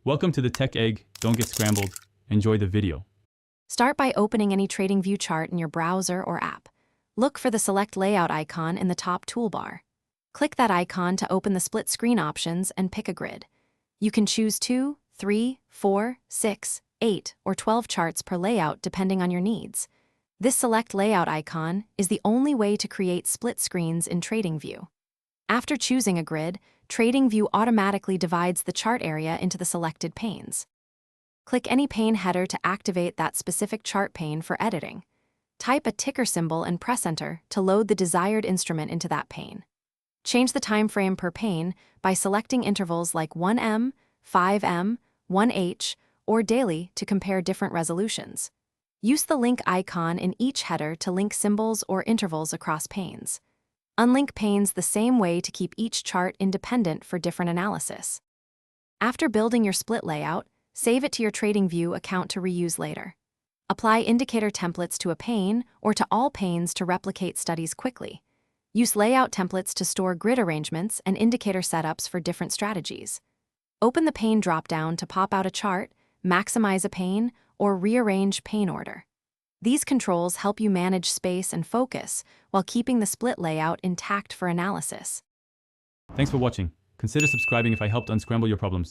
Welcome to the Tech Egg. Don't get scrambled. Enjoy the video. Start by opening any Tradingview chart in your browser or app. Look for the Select Layout icon in the top toolbar. Click that icon to open the split screen options and pick a grid. You can choose 2, 3, 4, 6, 8, or 12 charts per layout depending on your needs. This Select Layout icon is the only way to create split screens in Tradingview. After choosing a grid, Tradingview automatically divides the chart area into the selected panes. Click any pane header to activate that specific chart pane for editing. Type a ticker symbol and press Enter to load the desired instrument into that pane. Change the time frame per pane by selecting intervals like 1M, 5M, 1H, or daily to compare different resolutions. Use the link icon in each header to link symbols or intervals across panes. Unlink panes the same way to keep each chart independent for different analysis. After building your split layout, save it to your Tradingview account to reuse later. Apply indicator templates to a pane or to all panes to replicate studies quickly. Use layout templates to store grid arrangements and indicator setups for different strategies. Open the pane dropdown to pop out a chart, maximize a pane, or rearrange pane order. These controls help you manage space and focus while keeping the split layout intact for analysis. Thanks for watching. Consider subscribing if I helped unscramble your problems.